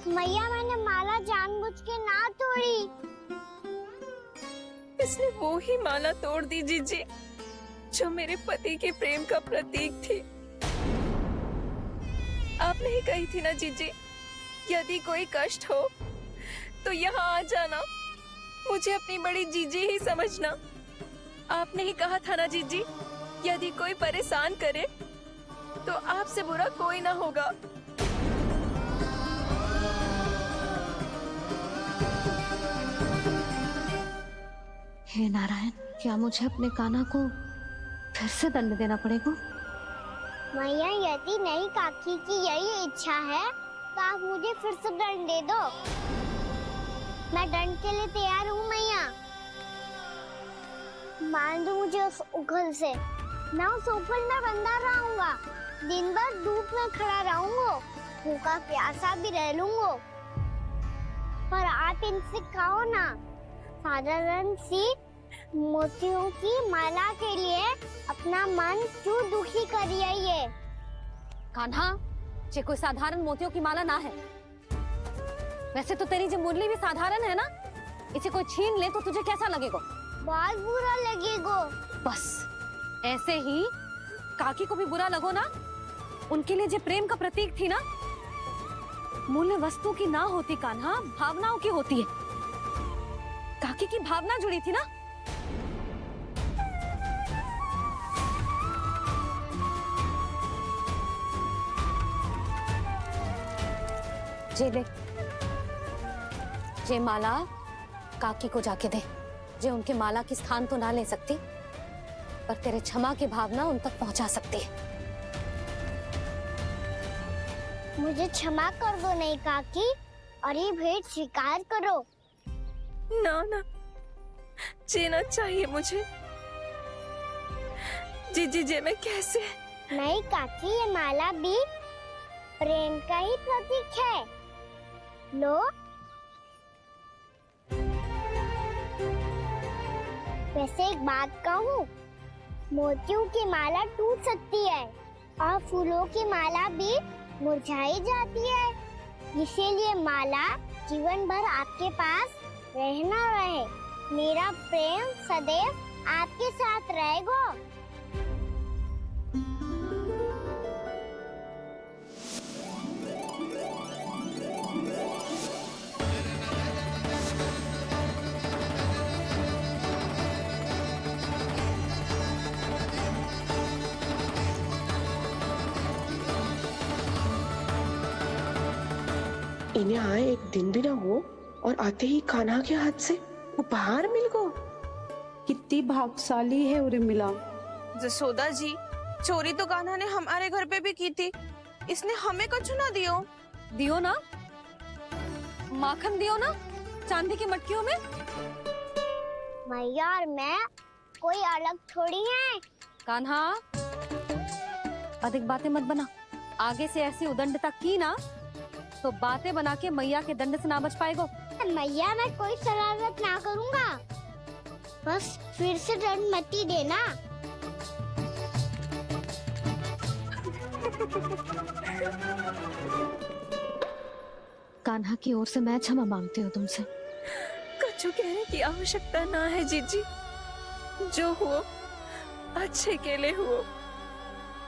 मैया मैंने माला जानबूझ के ना तोड़ी। इसने वो ही माला तोड़ दी जीजी जो मेरे पति के प्रेम का प्रतीक थी। आपने ही कही थी ना जीजी, यदि कोई कष्ट हो तो यहाँ आ जाना, मुझे अपनी बड़ी जीजी ही समझना। आपने ही कहा था ना जीजी, यदि कोई परेशान करे तो आपसे बुरा कोई ना होगा। हे नारायण, क्या मुझे अपने कान्हा को फिर से दंड देना पड़ेगा? मैया यदि नहीं काकी की यही इच्छा है तो आप मुझे फिर से दंड दे दो। मैं दंड के लिए तैयार हूँ मैया। मान दो मुझे उस उखल से, मैं उस उखल में बंधा रहूंगा, दिन भर धूप में खड़ा रहूंगा, भूखा प्यासा भी रह लूंगा। पर आप इनसे कहो ना, साधारण सी मोतियों की माला के लिए अपना मन क्यों दुखी करिए ये? कान्हा, ये कोई साधारण मोतियों की माला ना है। वैसे तो तेरी जो मुरली भी साधारण है ना, इसे कोई छीन ले तो तुझे कैसा लगेगा? बहुत बुरा लगेगा। बस ऐसे ही काकी को भी बुरा लगो ना। उनके लिए जो प्रेम का प्रतीक थी ना, मूल्य वस्तु की ना होती कान्हा, भावनाओं की होती है। काकी की भावना जुड़ी थी ना। जे ले, जे माला काकी को जाके दे। जे उनके माला की स्थान तो ना ले सकती, पर तेरे क्षमा की भावना उन तक पहुंचा सकती है। मुझे क्षमा कर दो नहीं काकी, और ये भेंट स्वीकार करो। ना ना, जीना चाहिए मुझे। जीजी जे मैं कैसे? नहीं काकी, ये माला भी प्रेम का ही प्रतीक है। लो, वैसे एक बात कहूँ, मोतियों की माला टूट सकती है और फूलों की माला भी मुरझाई जाती है। इसीलिए माला जीवन भर आपके पास रहना रहे। मेरा प्रेम सदैव आपके साथ रहेगा। इन्हें आए एक दिन भी ना हो और आते ही कान्हा के हाथ से उपहार मिल गो। कितनी भाग्यशाली है उरे मिला। जसोदा जी, चोरी तो कान्हा ने हमारे घर पे भी की थी, इसने हमें कछु ना दियो। दियो ना, माखन दियो ना, चांदी की मटकियों में। मैया और मैं कोई अलग थोड़ी है। कान्हा, अधिक बातें मत बना। आगे से ऐसी उदंडता की ना तो बातें बना के मैया के दंड से ना बच पाएगो। मैया मैं कोई शरारत ना करूँगा, बस फिर से दंड मत ही देना। कान्हा की ओर से मैं क्षमा मांगती हूँ तुमसे। कछु कहने की आवश्यकता ना है जीजी, जो हुआ अच्छे के लिए हुआ।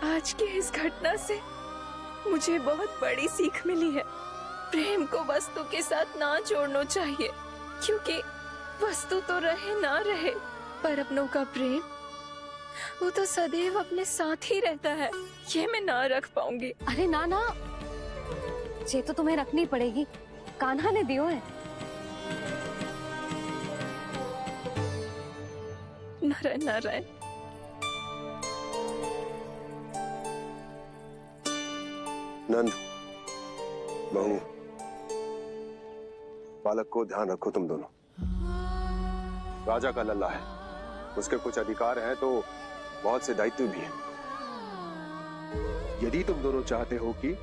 आज की इस घटना से मुझे बहुत बड़ी सीख मिली है। प्रेम को वस्तु के साथ ना जोड़ना चाहिए, क्योंकि वस्तु तो रहे ना रहे, पर अपनों का प्रेम वो तो सदैव अपने साथ ही रहता है। ये मैं ना रख पाऊंगी। अरे ना ना, ये तो तुम्हें रखनी पड़ेगी। कान्हा ने दियो है। नारायण नारायण। नंद, बहू, बालक को ध्यान रखो तुम दोनों। राजा का लल्ला है, उसके कुछ अधिकार हैं तो बहुत से दायित्व भी हैं। यदि तुम दोनों चाहते हो कि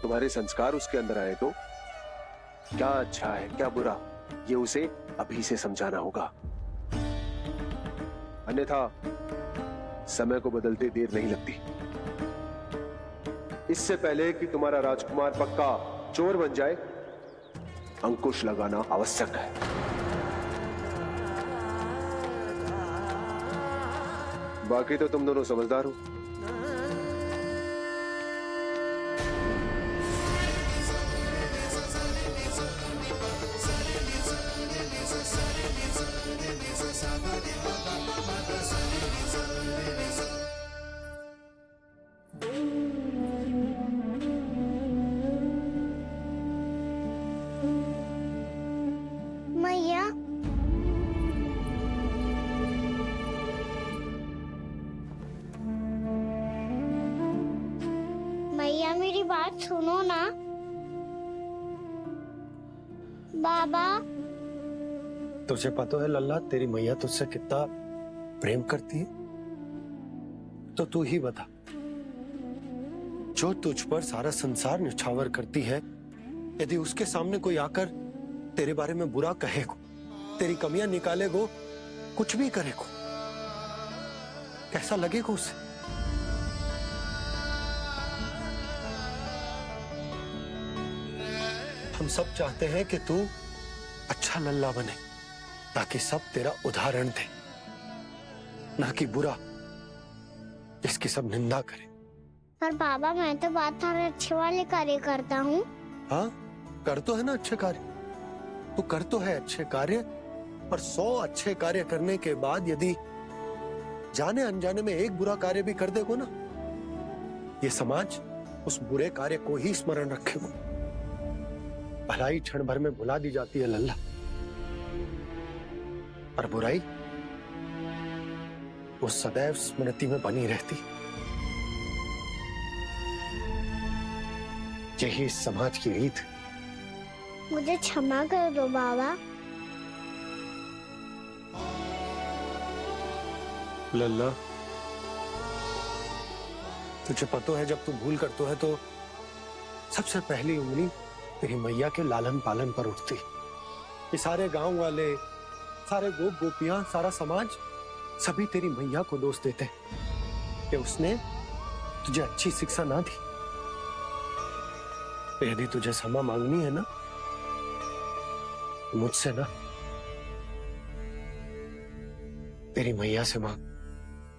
तुम्हारे संस्कार उसके अंदर आए तो क्या अच्छा है क्या बुरा, ये उसे अभी से समझाना होगा। अन्यथा समय को बदलते देर नहीं लगती। इससे पहले कि तुम्हारा राजकुमार पक्का चोर बन जाए, अंकुश लगाना आवश्यक है। बाकी तो तुम दोनों समझदार हो। मैया, मैया मेरी बात सुनो ना। बाबा, तुझे पता है लल्ला, तेरी मैया तुझसे कितना प्रेम करती है? तो तू ही बता, जो तुझ पर सारा संसार न्यौछावर करती है, यदि उसके सामने कोई आकर तेरे बारे में बुरा कहेगो, तेरी कमियां निकालेगो, कुछ भी करेगो, कैसा लगेगा उसे? हम सब चाहते हैं कि तू अच्छा लल्ला बने, ताकि सब तेरा उदाहरण दे, ना कि बुरा जिसकी सब निंदा करे। पर बाबा मैं तो बात सारे अच्छे वाले कार्य करता हूँ। हाँ, कर तो है ना अच्छे कार्य, तू कर तो है अच्छे कार्य, पर 100 अच्छे कार्य करने के बाद यदि जाने अनजाने में एक बुरा कार्य भी कर देगो ना, ये समाज उस बुरे कार्य को ही स्मरण रखेगो। भलाई क्षण भर में भुला दी जाती है लल्ला, और बुराई वो सदैव स्मृति में बनी रहती। यही इस समाज की रीत। मुझे क्षमा कर दो बाबा। लल्ला, तुझे पता है जब तू भूल करतो है तो सबसे पहली उंगली तेरी मैया के लालन पालन पर उठती। ये सारे गांव वाले, सारे गोप गोपियां, सारा समाज सभी तेरी मैया को दोष देते कि उसने तुझे अच्छी शिक्षा ना दी। तो यदि तुझे क्षमा मांगनी है ना, मुझसे ना, तेरी मैया से मांग।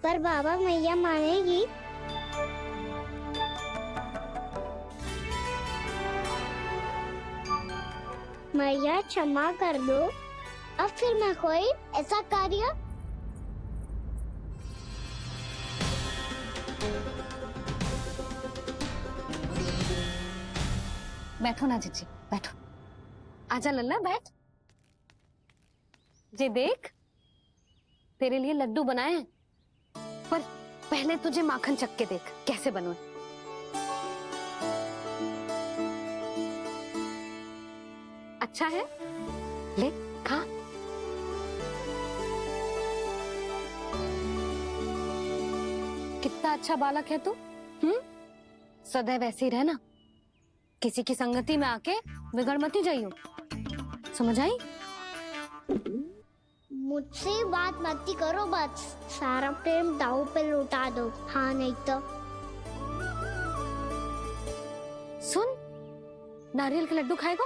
पर बाबा मैया मानेगी? मैया क्षमा कर दो, अब फिर मैं कोई ऐसा कार्य। बैठो ना जीजी, बैठो। आजा लल्ला, बैठ। जे देख, तेरे लिए लड्डू बनाए हैं, पर पहले तुझे माखन चख के देख कैसे बनो। अच्छा है, ले खा। कितना अच्छा बालक है तू। सदैव ऐसे ही रहना, किसी की संगति में आके बिगड़ मत जाइयो, समझ आई? मुझसे बात मत करो, बस सारा प्रेम दाव पे लुटा दो। हाँ नहीं तो सुन, नारियल के लड्डू खाएगा?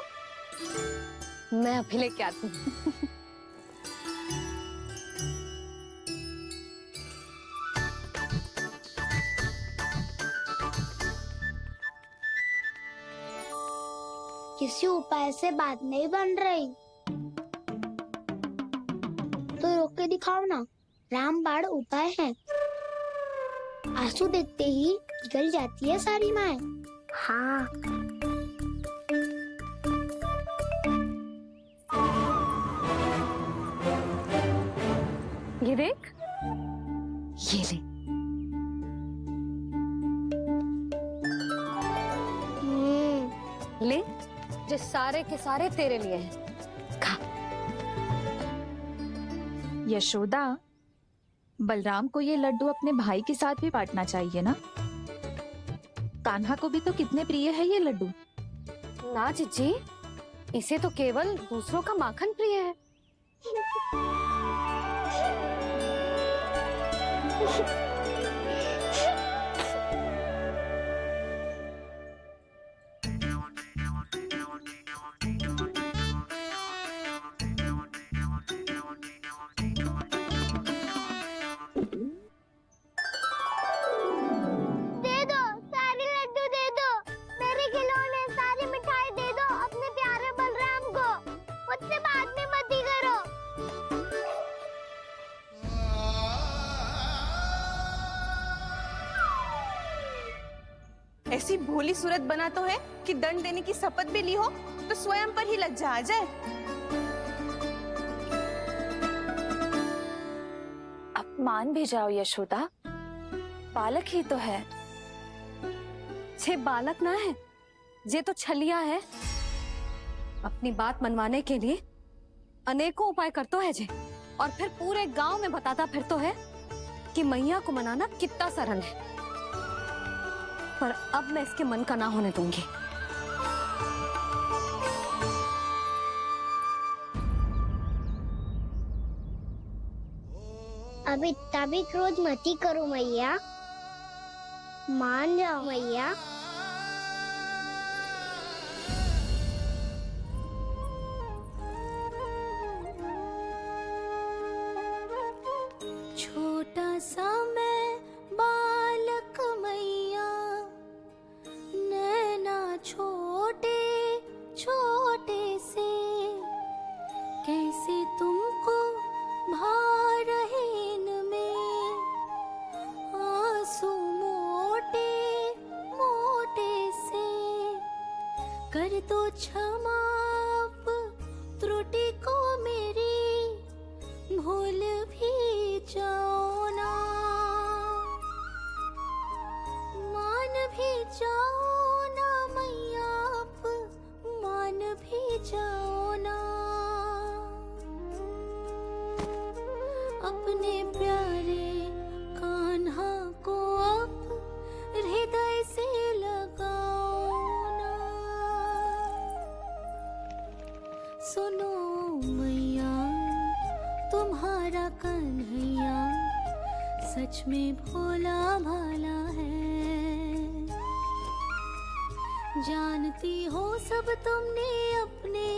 मैं अभी लेके आती हूँ। किसी उपाय से बात नहीं बन रही तो रोक के दिखाओ ना। रामबाण उपाय है, आंसू देखते ही पिघल जाती है सारी माए। हाँ, ये देख, ये ले। ले, जो सारे के सारे तेरे लिए हैं, खा। यशोदा, बलराम को ये लड्डू अपने भाई के साथ भी बांटना चाहिए ना। कान्हा को भी तो कितने प्रिय है ये लड्डू। ना जीजी, इसे तो केवल दूसरों का माखन प्रिय है। ऐसी भोली सूरत बना तो है कि दंड देने की शपथ भी ली हो तो स्वयं पर ही लज्जा आ जाए। अब मान भी जाओ यशोदा, बालक ही तो है। छे बालक ना है, ये तो छलिया है। अपनी बात मनवाने के लिए अनेकों उपाय करतो है जे, और फिर पूरे गांव में बताता फिरतो है कि मैया को मनाना कितना सरल है। पर अब मैं इसके मन का ना होने दूंगी। अब इतना भी क्रोध मती करो मैया, मान जाओ मैया। छोटा सा मैं बालक मैया, नैना छोटे छोटे से, कैसे तुमको भा रहे इनमें आंसू मोटे मोटे से। कर दो क्षमा त्रुटि को मेरी, भूल भी जाओ ना, मान भी जाओ ना मैया, आप मान भी जाओ ना। अपने प्यारे कान्हा को अब हृदय से लगाओ ना। सुनो मैया, तुम्हारा कन्हैया सच में भोला भाला है। जानती हो सब तुमने अपने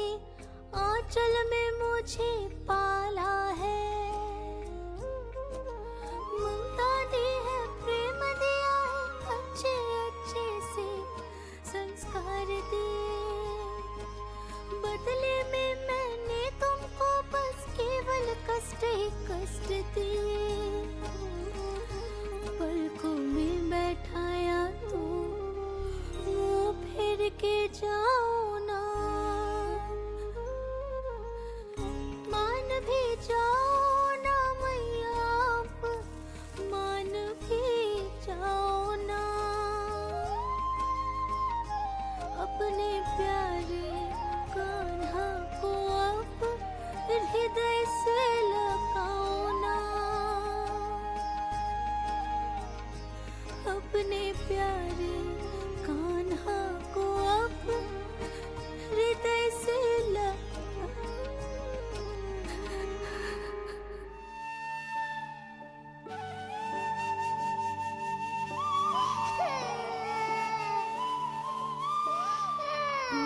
आंचल में मुझे पाला है। ममता दी है, प्रेम दिया है, अच्छे अच्छे से संस्कार दिए। बदले में मैंने तुमको बस केवल कष्ट ही कष्ट दिए। पलकों में बैठाया तो मुंह फेर के जाओ ना, मान भी जाओ ना मैया, आप मान भी जाओ ना। अपने प्यारे कान्हा को अब हृदय से लगाओ ना। अपने प्यारे कान्हा को अब हृदय से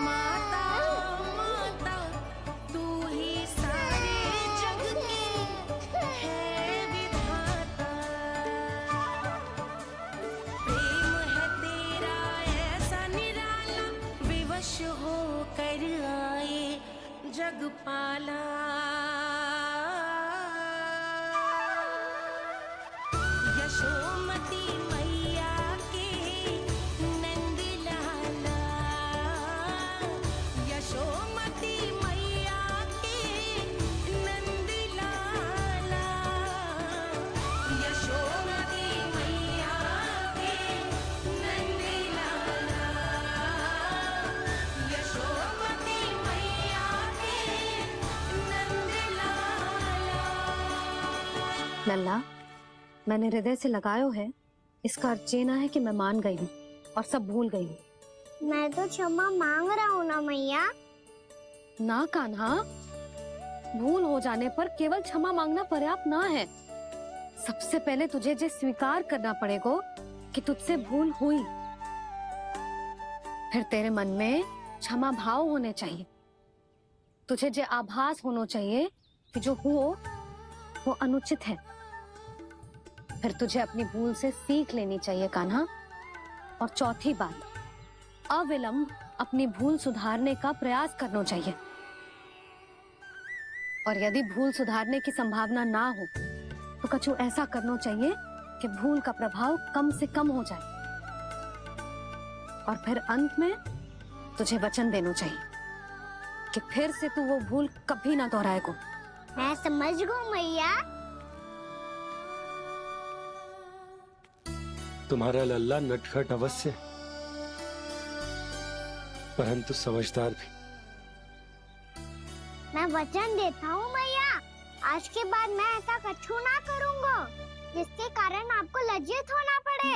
माता माता तू ही सारे जग के है विधाता। प्रेम है तेरा ऐसा निराला, विवश हो कर आए जग पाला। यशोमती मैया के नंद लाला, यशोमती मैया के नंद लाला, यशोमती मैया के नंद लाला, यशोमती मैया के नंद लाला। लल्ला, मैंने हृदय से लगायो है, इसका अर्थ ये ना है कि मैं मान गई हूँ और सब भूल गई हूँ। मैं तो क्षमा मांग रहा हूँ ना मैया। ना कान्हा, भूल हो जाने पर केवल क्षमा मांगना पर्याप्त ना है। सबसे पहले तुझे ये स्वीकार करना पड़ेगा कि तुझसे भूल हुई। फिर तेरे मन में क्षमा भाव होने चाहिए। तुझे ये आभास होना चाहिए कि जो हुआ वो अनुचित है। फिर तुझे अपनी भूल से सीख लेनी चाहिए कान्हा। और चौथी बात, अविलंब अपनी भूल सुधारने का प्रयास करना चाहिए। और यदि भूल सुधारने की संभावना ना हो तो कछु ऐसा करना चाहिए कि भूल का प्रभाव कम से कम हो जाए। और फिर अंत में तुझे वचन देना चाहिए कि फिर से तू वो भूल कभी ना दोहराएगा। मैं समझ गई मैया। तुम्हारा लल्ला नटखट अवश्य, परंतु समझदार भी। मैं वचन देता हूँ मैया, आज के बाद मैं ऐसा कछु ना करूँगा जिसके कारण आपको लज्जित होना पड़े।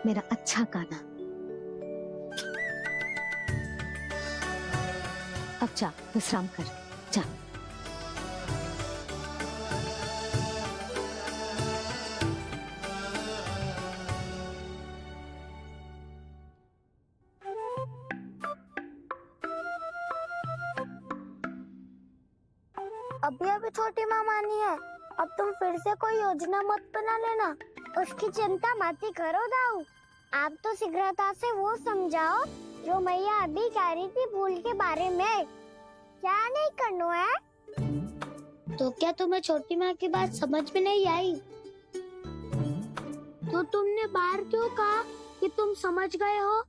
मेरा अच्छा कान्हा, अब जा विश्राम कर, जा। अभी अभी छोटी माँ मानी है, अब तुम फिर से कोई योजना मत बना लेना। उसकी चिंता मत ही करो दाऊ, आप तो शीघ्रता से वो समझाओ जो मैया अभी कह रही थी भूल के बारे में। क्या नहीं करना है? तो क्या तुम्हें छोटी माँ की बात समझ में नहीं आई? तो तुमने बाहर क्यों कहा कि तुम समझ गए हो?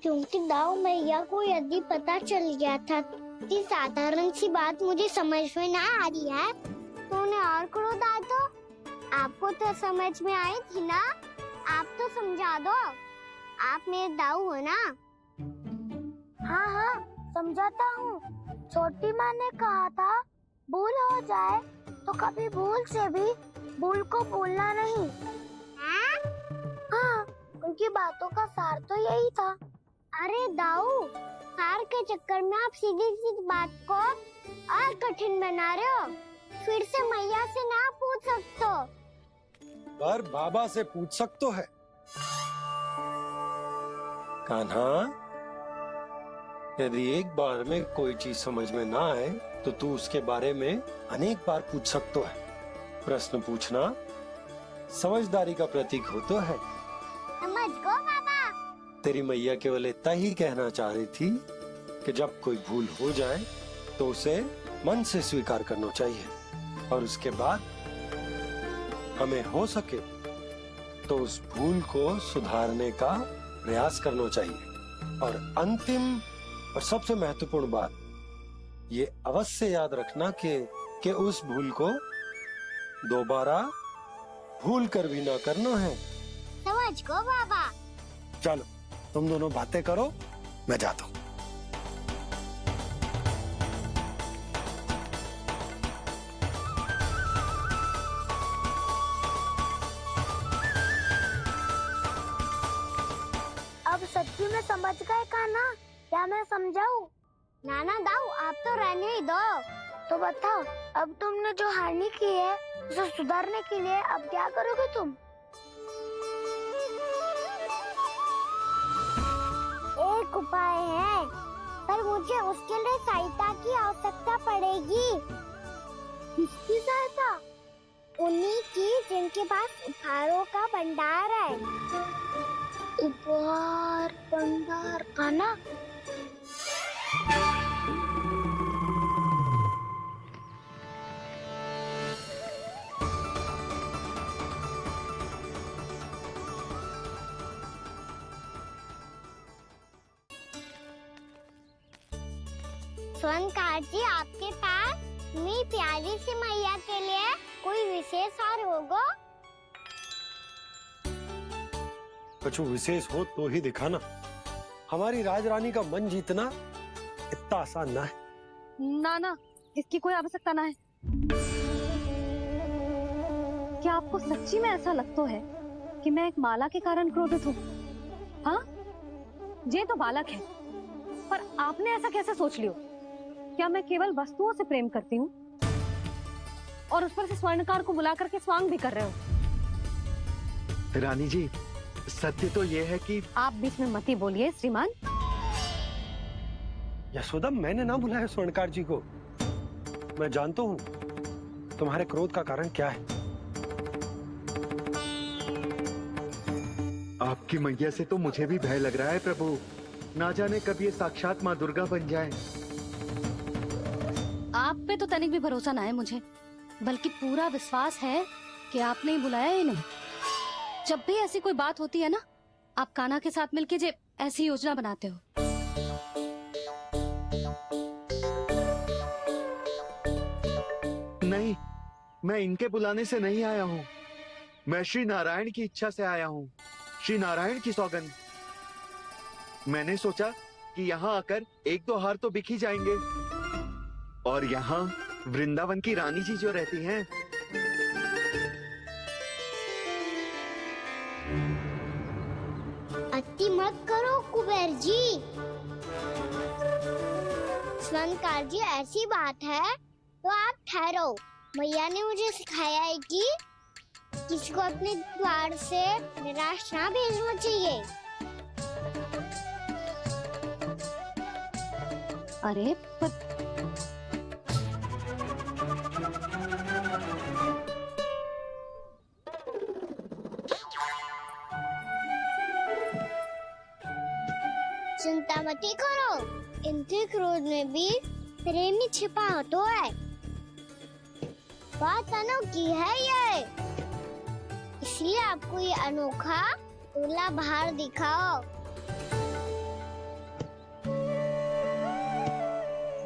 क्योंकि दाऊ मैया को यदि पता चल गया था कि साधारण सी बात मुझे समझ में ना आ रही है तो उन्हें और क्रोध आया। तो आपको तो समझ में आई थी ना, आप तो समझा दो, आप मेरे दाऊ हो ना। हाँ हाँ समझाता हूँ। छोटी माँ ने कहा था भूल हो जाए तो कभी भूल से भी भूल को भूलना नहीं। हाँ उनकी बातों का सार तो यही था। अरे दाऊ, सार के चक्कर में आप सीधी सीधी बात को और कठिन बना रहे हो। फिर से मैया से ना पूछ सकते हो, पर बाबा से पूछ सकते है। कान्हा, यदि एक बार में कोई चीज समझ में ना आए तो तू उसके बारे में अनेक बार पूछ सकते है। प्रश्न पूछना समझदारी का प्रतीक होता है। समझ गो बाबा। तेरी मैया केवल इतना ही कहना चाह रही थी कि जब कोई भूल हो जाए तो उसे मन से स्वीकार करना चाहिए और उसके बाद हमें हो सके तो उस भूल को सुधारने का प्रयास करना चाहिए। और अंतिम और सबसे महत्वपूर्ण बात ये अवश्य याद रखना कि उस भूल को दोबारा भूल कर भी ना करना है। समझ गो बाबा। चलो तुम दोनों बातें करो, मैं जाता हूँ। अब सच्ची में समझ गए कान्हा? क्या मैं समझाऊं? नाना दाऊ, आप तो रहने ही दो। तो बताओ, अब तुमने जो हानि की है उसे सुधारने के लिए अब क्या करोगे तुम? एक उपाय है, पर मुझे उसके लिए सहायता की आवश्यकता पड़ेगी। किसकी सहायता? उन्हीं की जिनके पास उपहारों का भंडार है। उपहार भंडार का ना? स्वर्णकार जी, आपके पास मेरी प्यारी सी मैया के लिए कोई विशेष हार होगा? कुछ विशेष हो तो ही दिखाना। हमारी राजरानी का मन जीतना इतना आसान ना है। ना ना, इसकी कोई आवश्यकता ना है। क्या आपको सच्ची में ऐसा लगता है कि मैं एक माला के कारण क्रोधित हूँ? हाँ, ये तो बालक है, पर आपने ऐसा कैसे सोच लियो? क्या मैं केवल वस्तुओं से प्रेम करती हूँ और उस पर से स्वर्णकार को बुला करके स्वांग भी कर रहे हो? रानी जी, सत्य तो ये है कि आप बीच में मत ही बोलिए श्रीमान। यशोदा, मैंने ना बुलाया स्वर्णकार जी को। मैं जानता हूँ तुम्हारे क्रोध का कारण क्या है। आपकी मैया से तो मुझे भी भय लग रहा है प्रभु। ना जाने कब ये साक्षात माँ दुर्गा बन जाए। आप पे तो तनिक भी भरोसा ना है मुझे, बल्कि पूरा विश्वास है कि आपने ही बुलाया ही नहीं। जब भी ऐसी कोई बात होती है ना, आप कान्हा के साथ मिलके जे ऐसी योजना बनाते हो। नहीं, मैं इनके बुलाने से नहीं आया हूँ। मैं श्री नारायण की इच्छा से आया हूँ, श्री नारायण की सौगंध। मैंने सोचा कि यहाँ आकर एक दो हार तो बिक ही जाएंगे, और यहाँ वृंदावन की रानी जी जो रहती हैं, अति मत करो कुबेर जी। स्वर्णकार जी, ऐसी बात है तो आप ठहरो। मैया ने मुझे सिखाया है कि किसी को अपने द्वार से निराश ना भेजना चाहिए। अरे पर चिंता मत करो, इनके क्रोध में भी प्रेम ही छिपा होता है। बात अनोखी है ये, इसलिए आपको ये अनोखा दूल्हा बाहर दिखाओ।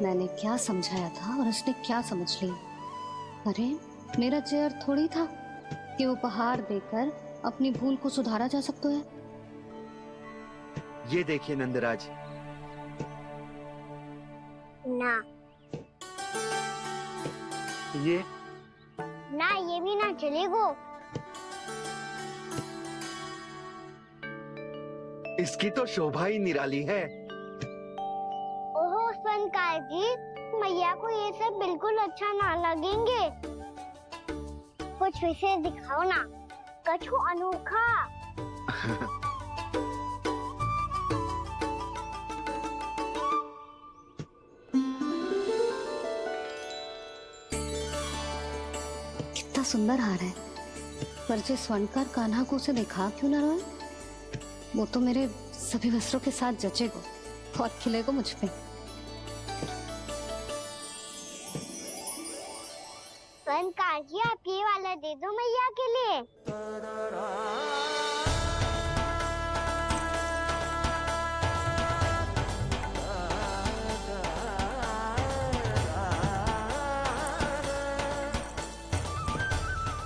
मैंने क्या समझाया था और उसने क्या समझ लिया। अरे मेरा चेयर थोड़ी था कि उपहार देकर अपनी भूल को सुधारा जा सकता है। ये देखिए नंदराज, ना ये ना, ये भी ना चलेगो। इसकी तो शोभा ही निराली है। ओहो स्वर्णकार जी, मैया को ये सब बिल्कुल अच्छा ना लगेंगे। कुछ विशेष दिखाओ ना, कछु अनोखा। कितना सुंदर हार है, पर जो स्वर्णकार कान्हा को उसे दिखा क्यों ना रोए? वो तो मेरे सभी वस्त्रों के साथ जचेगा, बहुत खिलेगा मुझ पे। स्वर्णकार जी, आप ये वाला दे दो मैया के लिए।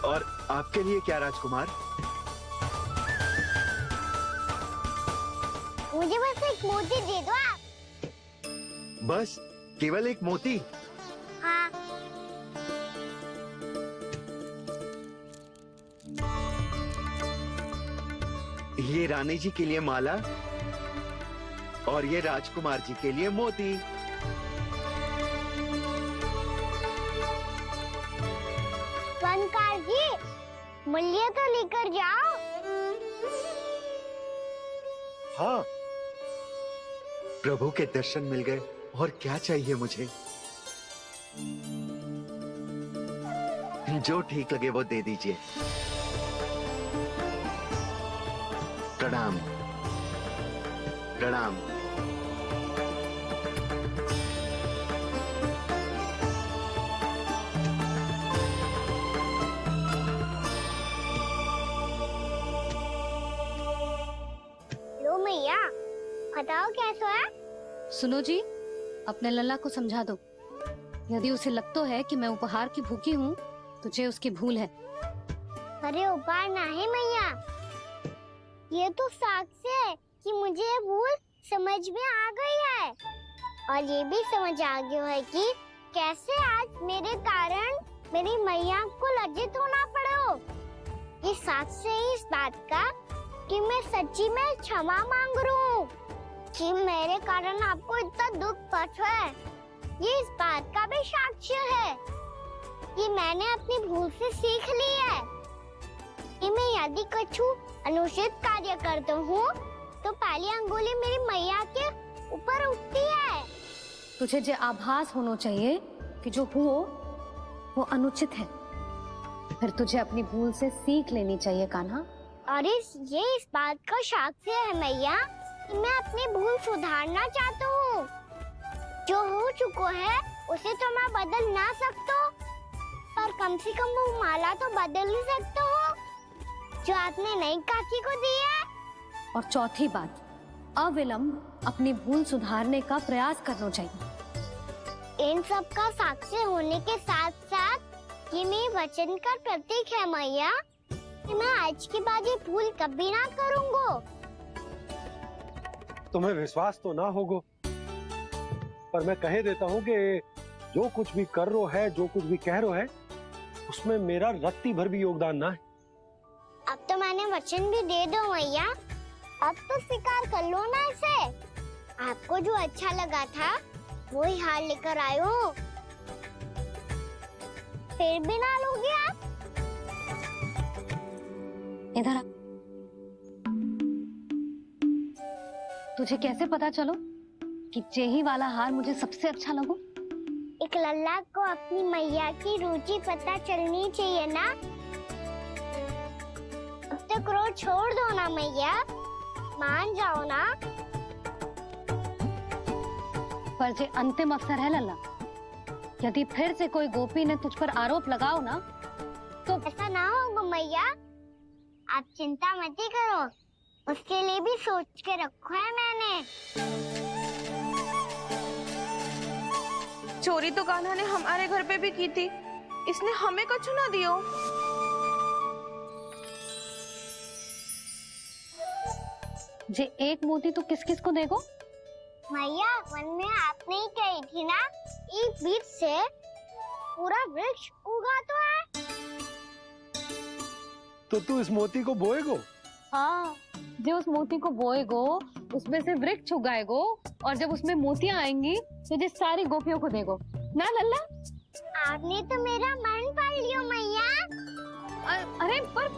और आपके लिए क्या राजकुमार? मुझे बस एक मोती दे दो आप। बस केवल एक मोती? हाँ। ये रानी जी के लिए माला और ये राजकुमार जी के लिए मोती। स्वर्णकार जी, मूल्य तो लेकर जाओ। हाँ, प्रभु के दर्शन मिल गए, और क्या चाहिए मुझे? जो ठीक लगे वो दे दीजिए। प्रणाम प्रणाम। लो मैया, बताओ कैसा है? सुनो जी, अपने लल्ला को समझा दो। यदि उसे लगता है कि मैं उपहार की भूखी हूँ, तुझे उसकी भूल है। अरे उपहार ना है मैया, ये तो साक्ष्य है कि मुझे ये भूल समझ में आ गई है, और ये भी समझ आ गया है कि कैसे आज मेरे कारण मेरी मैया को लज्जित होना पड़ो। ये साक्ष्य है इस बात का कि मैं सच्ची में क्षमा मांग रहा हूँ कि मेरे कारण आपको इतना दुख पहुंचा है। ये इस बात का भी साक्ष्य है कि मैंने अपनी भूल से सीख ली है कि मैं यदि कछु अनुचित कार्य करता हूँ तो पहली अंगुली मेरी मैया के ऊपर उठती है। तुझे जो आभास होना चाहिए कि जो हुआ वो अनुचित है, फिर तुझे अपनी भूल से सीख लेनी चाहिए कान्हा। और ये इस बात का साक्ष्य है मैया कि मैं अपनी भूल सुधारना चाहता हूँ। जो हो चुका है उसे तो मैं बदल ना सकता, पर कम से कम वो माला तो बदल ही सकता हूँ जो आपने नई काकी को दी है। और चौथी बात, अविलंब अपनी भूल सुधारने का प्रयास करना चाहिए। इन सब का साक्षी होने के साथ साथ ये मेरे वचन का प्रतीक है मैया कि मैं आज के बाद ये भूल कभी ना करूँगा। तुम्हें विश्वास तो ना होगो, पर मैं कह देता हूँ कि जो कुछ भी कर रो है, जो कुछ भी कह रो है, उसमें मेरा रत्ती भर भी योगदान ना है। अब तो मैंने वचन भी दे दो मैया, अब तो स्वीकार कर लो ना इसे। आपको जो अच्छा लगा था वही हार लेकर आयो, फिर भी ना लोगे आप? इधर आ। तुझे कैसे पता चलो कि जेही वाला हार मुझे सबसे अच्छा लगो? एक लल्ला को अपनी मैया की रुचि पता चलनी चाहिए ना। अब तक क्रोध छोड़ दो ना मैया, मान जाओ ना। पर जे अंतिम अवसर है लल्ला, यदि फिर से कोई गोपी ने तुझ पर आरोप लगाओ ना तो ऐसा ना होगा मैया, आप चिंता मत ही करो, उसके लिए भी सोच के रखा है मैंने। चोरी तो कान्हा ने हमारे घर पे भी की थी, इसने हमें कछु ना दियो। जे एक मोती तो किस किस को देगो? मैया मन में आपने ही कही थी ना, एक बीज से पूरा वृक्ष उगा तो है। तो तू इस मोती को बोएगो? हाँ, जो उस मोती को बोएगो उसमें से वृक्ष उगाएगो, और जब उसमें मोतियां आएंगी तो जो सारी गोपियों को देगो ना लल्ला। आपने तो मेरा मन पढ़ लियो मैया। अरे पर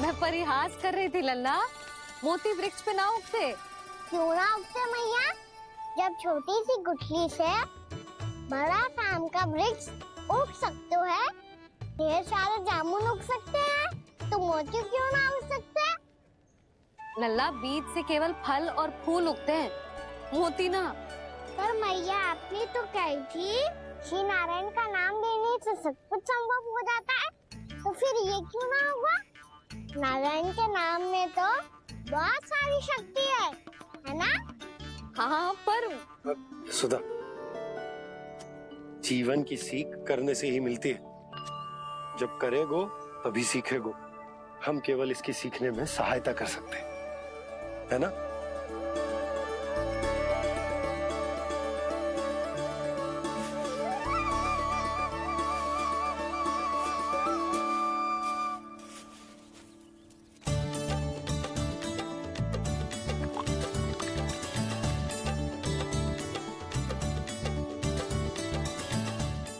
मैं परिहास कर रही थी लल्ला, मोती वृक्ष पे ना उगते। क्यों ना उगते मैया? जब छोटी सी गुठली से बड़ा काम का वृक्ष उग सकते है, ढेर सारे जामुन उग सकते हैं, तो मोती क्यों ना उग सकते? लल्ला, बीज से केवल फल और फूल उगते हैं, मोती ना। पर मैया आपने तो कही थी श्री नारायण का नाम लेने से सब कुछ संभव हो जाता है, तो फिर ये क्यों ना होगा? नारायण के नाम में तो बहुत सारी शक्ति है ना? हाँ, पर सुधा, जीवन की सीख करने से ही मिलती है। जब करेगो तभी सीखेगो। हम केवल इसकी सीखने में सहायता कर सकते हैं, है ना?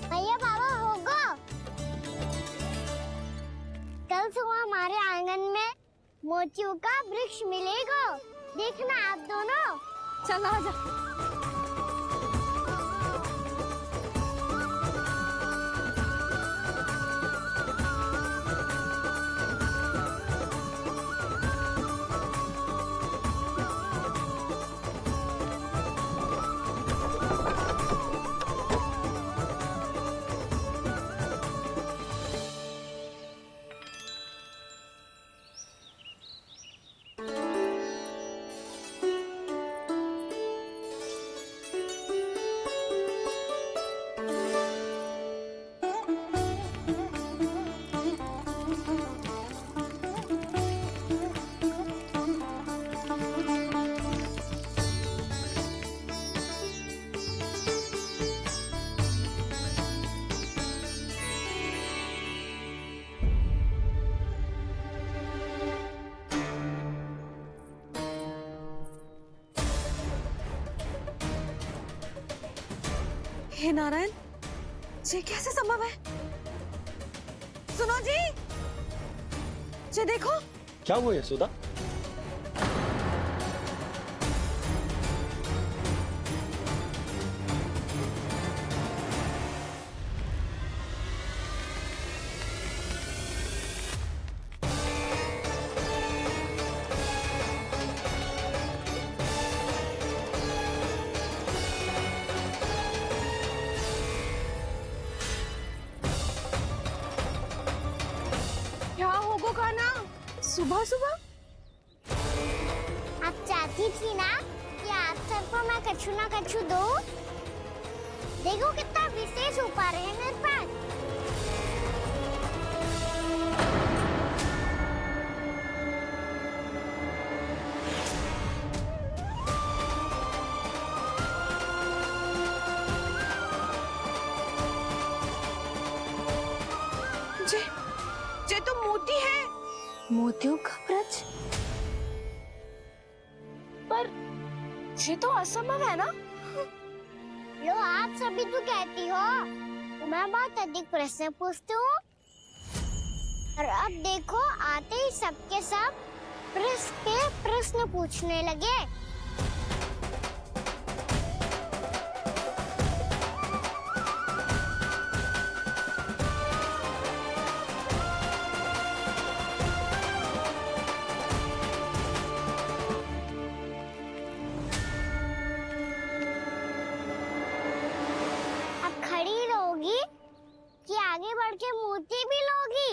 भैया बाबा होगा, कल सुबह हमारे आंगन में मोतियों का वृक्ष मिलेगा, देखना आप दोनों। चल आजा। हे नारायण, ये कैसे संभव है? सुनो जी, ये देखो। क्या हुआ यशोदा? कान्हा, सुबह सुबह? आप चाहती थी ना कि आप सबको मैं कछु ना कछु दूं? देखो कितना विशेष उपहार है मेरे पास। जे तो मोती है। मोतियों का ब्रज? पर ये तो असंभव है ना? लो आप सभी तो कहती हो, तो मैं बहुत अधिक प्रश्न पूछती हूँ, और अब देखो आते ही सबके सब प्रश्न पूछने लगे। कि आगे बढ़ के मोती भी लोगी?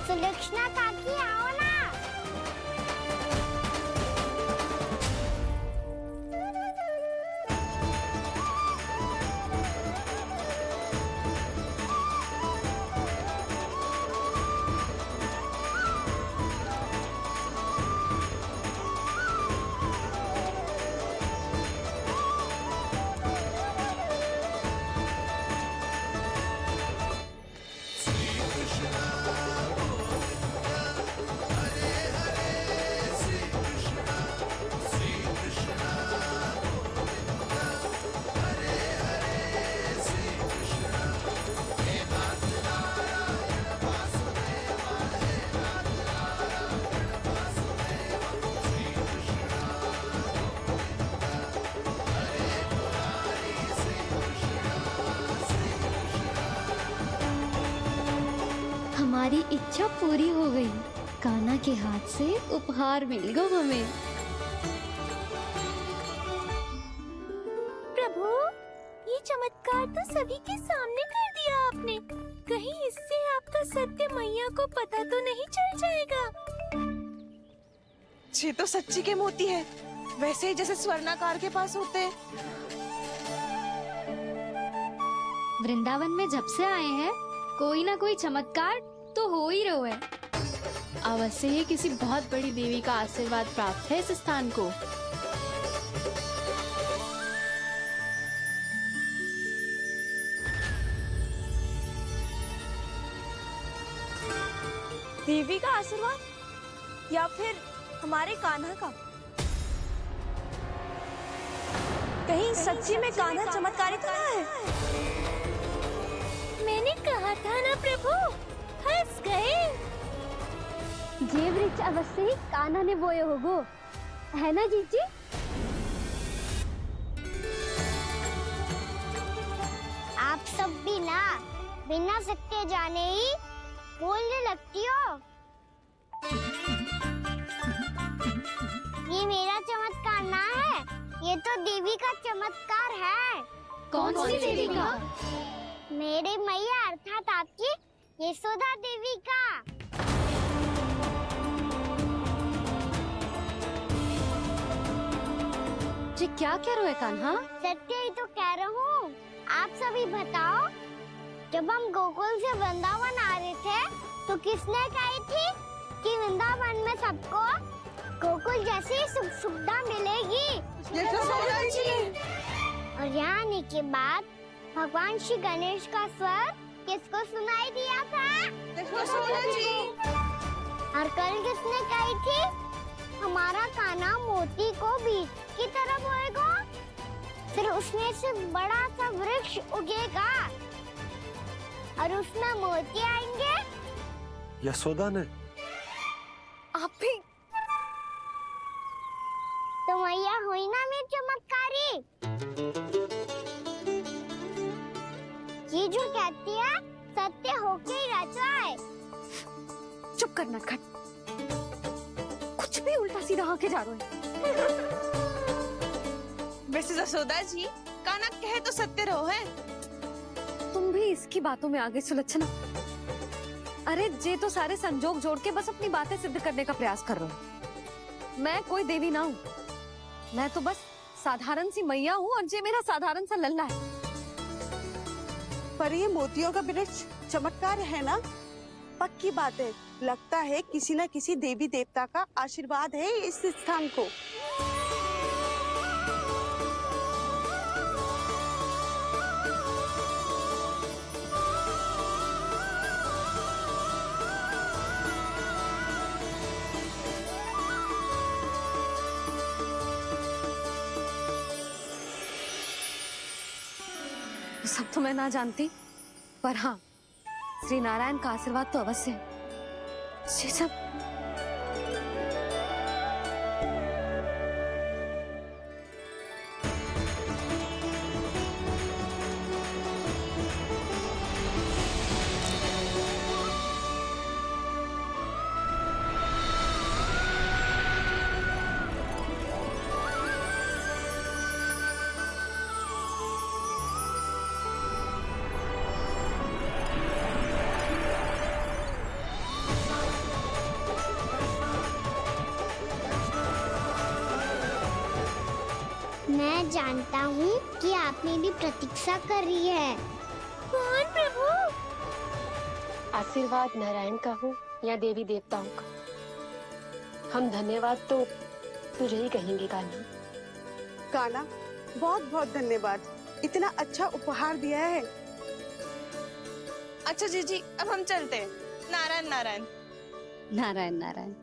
सुलक्षणा काकी आओ ना। हमारी इच्छा पूरी हो गई। कान्हा के हाथ से उपहार मिल गया हमें। प्रभु, ये चमत्कार तो सभी के सामने कर दिया आपने। कहीं इससे आपका सत्य मैया को पता तो नहीं चल जाएगा? ये तो सच्ची के मोती है, वैसे ही जैसे स्वर्णाकार के पास होते हैं। वृंदावन में जब से आए हैं, कोई ना कोई चमत्कार तो हो ही रहा है। अवश्य ही किसी बहुत बड़ी देवी का आशीर्वाद प्राप्त है इस स्थान को। देवी का आशीर्वाद या फिर हमारे कान्हा का? कहीं सच्ची में कान्हा चमत्कारी तो ना है? मैंने कहा था ना प्रभु, फंस गए। ये वृक्ष अवश्य ही कान्हा ने बोए होगो, है ना जीजी? आप सब भी ना बिना सत्य जाने ही बोलने लगती हो। ये मेरा चमत्कार ना है, ये तो देवी का चमत्कार है। कौन सी देवी का? मेरे मैया अर्थात आपकी यशोदा देवी का। जी क्या कह रहे हो कान्हा? सत्य ही तो कह रहा हूँ। आप सभी बताओ, जब हम गोकुल से वृंदावन आ रहे थे तो किसने कही थी कि वृंदावन में सबको गोकुल जैसी सुख सुविधा मिलेगी? यशोदा जी। और यहाँ आने के बाद भगवान श्री गणेश का स्वर किसको सुनाई दिया था? यशोदा जी। और कल किसने कही थी हमारा कान्हा मोती को बीज की तरह बोएगा, फिर उसमें से बड़ा सा वृक्ष उगेगा और उसमें मोती आएंगे? यशोदा ने? आप भी? तो मैया हुई ना मेरी चमत्कारी। ये जो कहती है सत्य होके ही रहता है। चुप करना खट, कुछ भी उल्टा सीधा होके जा रहे हो। वैसे यशोदा जी, कान्हा कहे तो सत्य रहो है। तुम भी इसकी बातों में आगे सुलझना। अरे जे तो सारे संजोग जोड़ के बस अपनी बातें सिद्ध करने का प्रयास कर रहे हो। मैं कोई देवी ना हूँ, मैं तो बस साधारण सी मैया हूँ और जे मेरा साधारण सा लल्ला है। पर ये मोतियों का वृक्ष चमत्कार है ना? पक्की बात है, लगता है किसी न किसी देवी देवता का आशीर्वाद है इस स्थान को। सब तो मैं ना जानती, पर हाँ, श्री नारायण का आशीर्वाद तो अवश्य है। ये सब मैं जानता हूँ कि आप मेरी प्रतीक्षा कर रही है। कौन प्रभु? आशीर्वाद नारायण का हो या देवी देवताओं का, हम धन्यवाद तो तुझे ही कहेंगे कान्हा। कान्हा, बहुत बहुत धन्यवाद, इतना अच्छा उपहार दिया है। अच्छा जीजी, अब हम चलते हैं। नारायण नारायण। नारायण नारायण।